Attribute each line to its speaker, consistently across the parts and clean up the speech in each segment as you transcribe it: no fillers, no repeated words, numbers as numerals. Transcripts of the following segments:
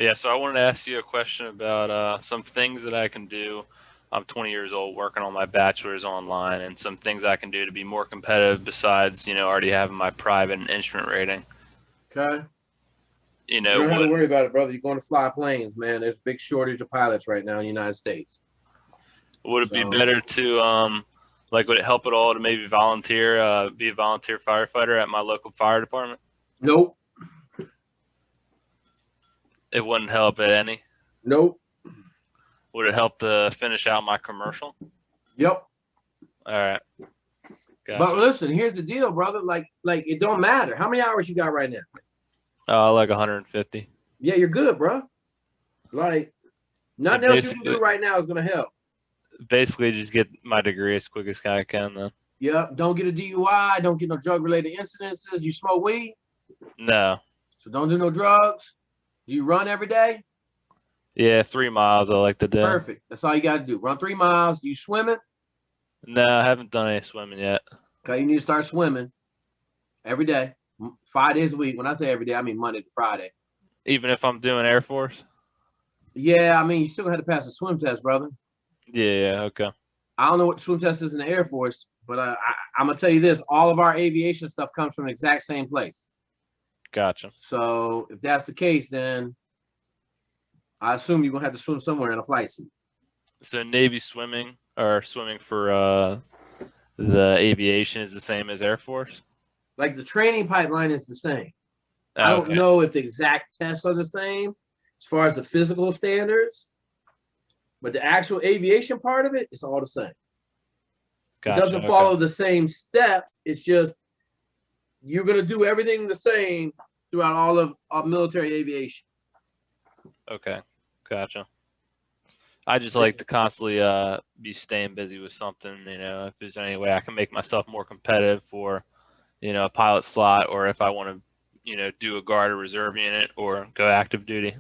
Speaker 1: Yeah, so I wanted to ask you a question about some things that I can do. I'm 20 years old, working on my bachelor's online, and some things I can do to be more competitive besides, already having my private and instrument rating.
Speaker 2: Okay.
Speaker 1: You
Speaker 2: You
Speaker 1: know,
Speaker 2: don't have to
Speaker 1: would
Speaker 2: worry about it, brother. You're going to fly planes, man. There's a big shortage of pilots right now in the United States.
Speaker 1: would it be
Speaker 2: So,
Speaker 1: better to like would it help at all to maybe volunteer, be a volunteer firefighter at my local fire department?
Speaker 2: nope,
Speaker 1: It wouldn't help at any.
Speaker 2: nope,
Speaker 1: Would it help to finish out my commercial?
Speaker 2: yep.
Speaker 1: All right,
Speaker 2: But
Speaker 1: gotcha.
Speaker 2: listen, here's the deal, brother. Like it don't matter how many hours you got right now.
Speaker 1: Like 150.
Speaker 2: Yeah, you're good, bro. Like
Speaker 1: So
Speaker 2: nothing else you can do
Speaker 1: basically,
Speaker 2: right now is gonna help.
Speaker 1: basically just get my degree as quick as I can then.
Speaker 2: Yep. Don't get a DUI. Don't get no drug related incidences. You smoke weed,
Speaker 1: No.
Speaker 2: so don't do no drugs. Do you run every day?
Speaker 1: Yeah, 3 miles I like to do.
Speaker 2: Perfect. That's all you got to do. Run 3 miles. You swimming?
Speaker 1: No, I haven't done any swimming yet.
Speaker 2: Okay, you need to start swimming every day, 5 days a week. When I say every day, I mean Monday to Friday.
Speaker 1: Even if I'm doing Air Force?
Speaker 2: Yeah, I mean you still had to pass the swim test, brother.
Speaker 1: Yeah, okay.
Speaker 2: I don't know what the swim test is in the Air Force, but I'm gonna tell you this: all of our aviation stuff comes from the exact same place.
Speaker 1: Gotcha.
Speaker 2: So if that's the case, then I assume you're gonna have to swim somewhere in a flight suit.
Speaker 1: So Navy swimming or swimming for the aviation is the same as Air Force?
Speaker 2: Like the training pipeline is the same. I
Speaker 1: Oh,
Speaker 2: don't
Speaker 1: okay.
Speaker 2: know if the exact tests are the same as far as the physical standards, but the actual aviation part of it is all the same. It
Speaker 1: Gotcha.
Speaker 2: doesn't
Speaker 1: Okay.
Speaker 2: follow the same steps. It's just you're gonna do everything the same throughout all of military aviation.
Speaker 1: Okay. Gotcha. I just like to constantly be staying busy with something, if there's any way I can make myself more competitive for, a pilot slot or if I want to, do a guard or reserve unit or go active duty.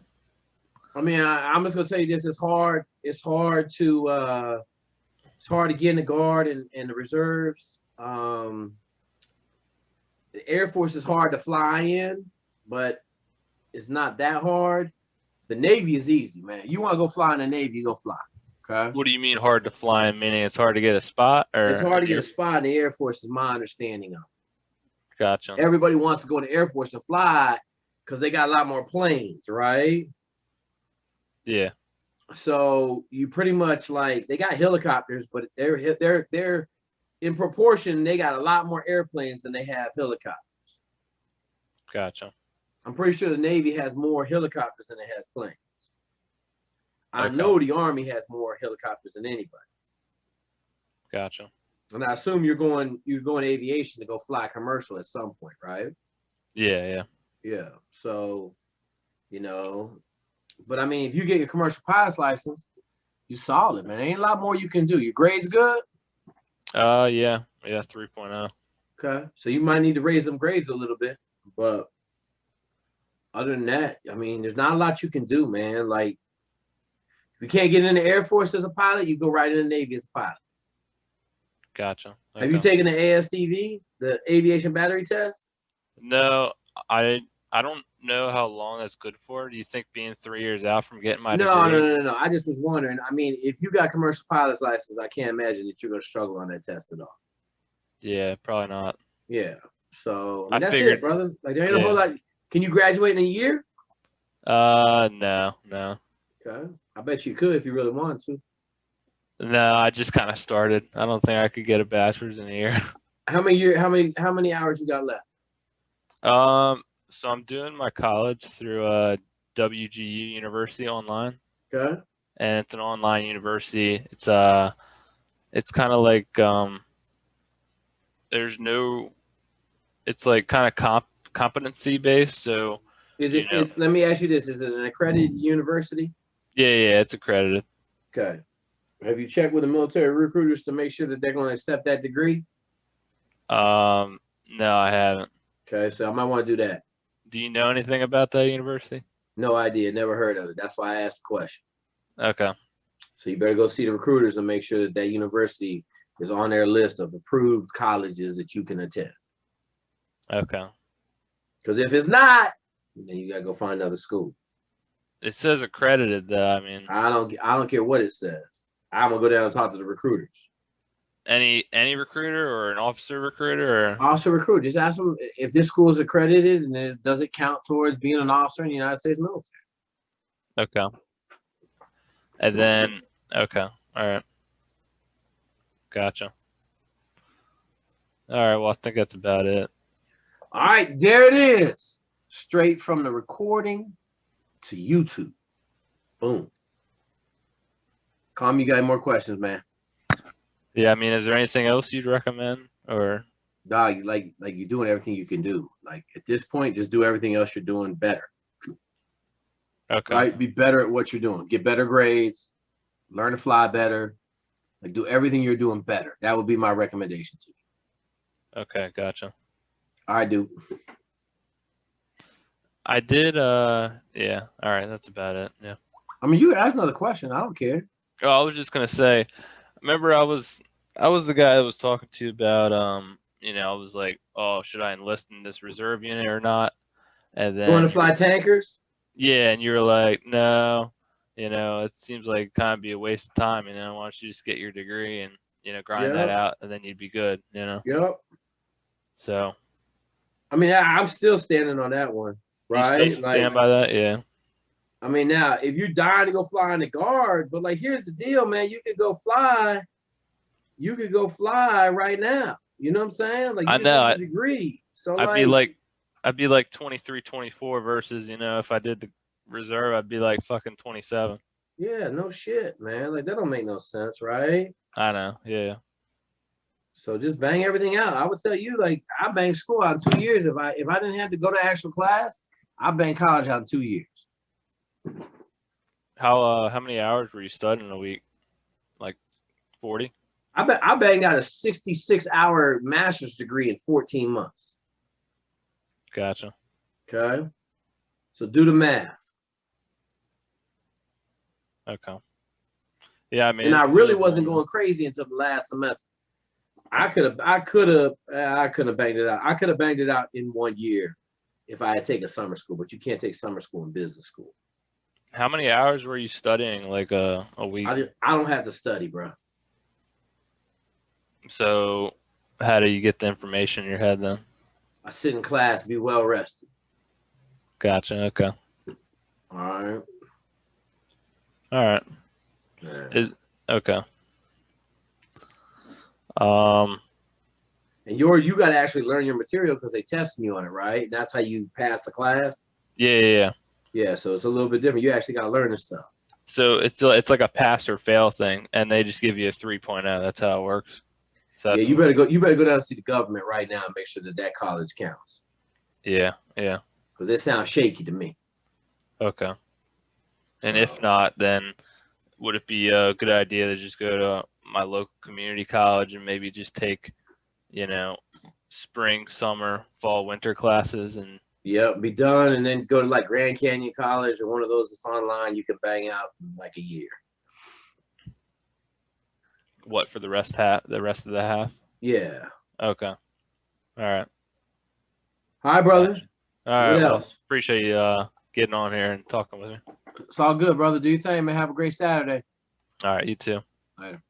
Speaker 2: I mean, I'm just gonna tell you this: it's hard. It's hard to get in the guard and the reserves. The Air Force is hard to fly in, but it's not that hard. The Navy is easy, man. You want to go fly in the Navy, you go fly. Okay.
Speaker 1: What do you mean hard to fly in? Meaning it's hard to get a spot
Speaker 2: It's
Speaker 1: or
Speaker 2: hard
Speaker 1: in
Speaker 2: to
Speaker 1: the
Speaker 2: get a
Speaker 1: air?
Speaker 2: spot in the Air Force, is my understanding of
Speaker 1: Gotcha.
Speaker 2: it. Everybody wants to go in the Air Force and fly because they got a lot more planes, right?
Speaker 1: Yeah.
Speaker 2: So you pretty much like they got helicopters, but they're in proportion, they got a lot more airplanes than they have helicopters.
Speaker 1: Gotcha.
Speaker 2: I'm pretty sure the Navy has more helicopters than it has planes. I
Speaker 1: Okay.
Speaker 2: know the Army has more helicopters than anybody.
Speaker 1: Gotcha.
Speaker 2: And I assume you're going aviation to go fly commercial at some point, right?
Speaker 1: Yeah, yeah.
Speaker 2: Yeah. So, you know, but I mean, if you get your commercial pilot's license, you solid, man. Ain't a lot more you can do. Your grade's good.
Speaker 1: Yeah. Yeah, 3.0.
Speaker 2: Okay. So you might need to raise them grades a little bit. But other than that, I mean, there's not a lot you can do, man. Like, if you can't get in the Air Force as a pilot, you go right in the Navy as a pilot.
Speaker 1: Gotcha.
Speaker 2: Have you
Speaker 1: Okay.
Speaker 2: taken the ASTV, the aviation battery test?
Speaker 1: No, I don't know how long that's good for. Do you think being 3 years out from getting my
Speaker 2: No, no,
Speaker 1: degree?
Speaker 2: no, no, no. I just was wondering. I mean, if you got commercial pilot's license, I can't imagine that you're going to struggle on that test at all.
Speaker 1: Yeah, probably not.
Speaker 2: Yeah. So, I
Speaker 1: I
Speaker 2: mean, that's it,
Speaker 1: figured.
Speaker 2: brother. Like, there ain't a whole
Speaker 1: Yeah.
Speaker 2: lot. Can you graduate in a year?
Speaker 1: No, no,
Speaker 2: Okay. I bet you could if you really wanted to.
Speaker 1: no. I just kind of started. I don't think I could get a bachelor's in a year.
Speaker 2: How many hours you got left?
Speaker 1: So I'm doing my college through WGU University online,
Speaker 2: Okay.
Speaker 1: and it's an online university. It's kind of like there's no. It's like kind of competency based. So
Speaker 2: Is
Speaker 1: you
Speaker 2: it,
Speaker 1: know,
Speaker 2: let me ask you this. Is it an accredited university?
Speaker 1: yeah, it's accredited.
Speaker 2: Okay. Have you checked with the military recruiters to make sure that they're going to accept that degree?
Speaker 1: No, I haven't.
Speaker 2: Okay. So I might want to do that.
Speaker 1: Do you know anything about that university?
Speaker 2: No idea. Never heard of it. That's why I asked the question.
Speaker 1: Okay,
Speaker 2: So you better go see the recruiters and make sure that that university is on their list of approved colleges that you can attend.
Speaker 1: okay,
Speaker 2: Because if it's not, then you got to go find another school.
Speaker 1: It says accredited though. I mean,
Speaker 2: I don't care what it says. I'm gonna go down and talk to the recruiters.
Speaker 1: any recruiter or an officer recruiter or
Speaker 2: Officer recruiter, just ask them if this school is accredited and does it count towards being an officer in the United States military.
Speaker 1: okay. And then okay, all right, gotcha. All right, well I think that's about it.
Speaker 2: All right, there it is. Straight from the recording to YouTube. Boom. Calm, you got any more questions, man?
Speaker 1: Yeah, I mean, is there anything else you'd recommend or?
Speaker 2: Dog, like you're doing everything you can do. Like at this point, just do everything else you're doing better.
Speaker 1: Okay.
Speaker 2: Right? Be better at what you're doing. Get better grades. Learn to fly better. Like do everything you're doing better. That would be my recommendation to you.
Speaker 1: Okay, gotcha.
Speaker 2: All right, dude.
Speaker 1: I did yeah, all right, that's about it. Yeah.
Speaker 2: I mean, you ask another question. I don't care.
Speaker 1: Oh, I was just gonna say, remember I was the guy that was talking to you about I was like, oh, should I enlist in this reserve unit or not? And
Speaker 2: You want
Speaker 1: then
Speaker 2: to fly tankers?
Speaker 1: yeah, and you were like, no, it seems like kind of be a waste of time, why don't you just get your degree and grind that
Speaker 2: Yep.
Speaker 1: out and then you'd be good,
Speaker 2: Yep.
Speaker 1: So
Speaker 2: I mean, I'm still standing on that one, right?
Speaker 1: you still stand by that, yeah.
Speaker 2: I mean, now if you're dying to go fly in the guard, but like here's the deal, man. You could go fly right now. You know what I'm saying? Like you
Speaker 1: I
Speaker 2: just
Speaker 1: know.
Speaker 2: need a degree. So
Speaker 1: I'd be like 23, 24 versus, if I did the reserve, I'd be like fucking 27.
Speaker 2: yeah, no shit, man. Like that don't make no sense, right?
Speaker 1: I know. Yeah.
Speaker 2: So just bang everything out. I would tell you, like, I banged school out in 2 years. If I didn't have to go to actual class, I banged college out in 2 years.
Speaker 1: How many hours were you studying a week? Like 40?
Speaker 2: I banged out a 66-hour master's degree in 14 months.
Speaker 1: Gotcha.
Speaker 2: Okay. So do the math.
Speaker 1: Okay. Yeah, I mean,
Speaker 2: And I really
Speaker 1: doable,
Speaker 2: wasn't going crazy until the last semester. I could have banged it out. I could have banged it out in 1 year if I had taken summer school, but you can't take summer school and business school.
Speaker 1: How many hours were you studying like a week?
Speaker 2: I don't have to study, bro.
Speaker 1: So how do you get the information in your head then?
Speaker 2: I sit in class, be well rested.
Speaker 1: Gotcha. Okay.
Speaker 2: All right.
Speaker 1: All right.
Speaker 2: Yeah.
Speaker 1: Okay.
Speaker 2: And you got to actually learn your material because they testing you on it, right? And that's how you pass the class.
Speaker 1: Yeah.
Speaker 2: Yeah, so it's a little bit different. You actually got to learn this stuff.
Speaker 1: So it's like a pass or fail thing, and they just give you a 3.0. That's how it works. So
Speaker 2: yeah, you better go down and see the government right now and make sure that college counts.
Speaker 1: Yeah.
Speaker 2: Because it sounds shaky to me.
Speaker 1: Okay. And if not, then would it be a good idea to just go to my local community college and maybe just take, spring, summer, fall, winter classes and
Speaker 2: Yep, be done, and then go to like Grand Canyon College or one of those that's online. You can bang out in like a year.
Speaker 1: what for the rest of the half?
Speaker 2: Yeah.
Speaker 1: Okay. All right.
Speaker 2: Hi, brother.
Speaker 1: All right.
Speaker 2: What
Speaker 1: Well,
Speaker 2: else?
Speaker 1: appreciate you getting on here and talking with me.
Speaker 2: It's all good, brother. Do your thing, man. Have a great Saturday.
Speaker 1: All right. You too.
Speaker 2: Later.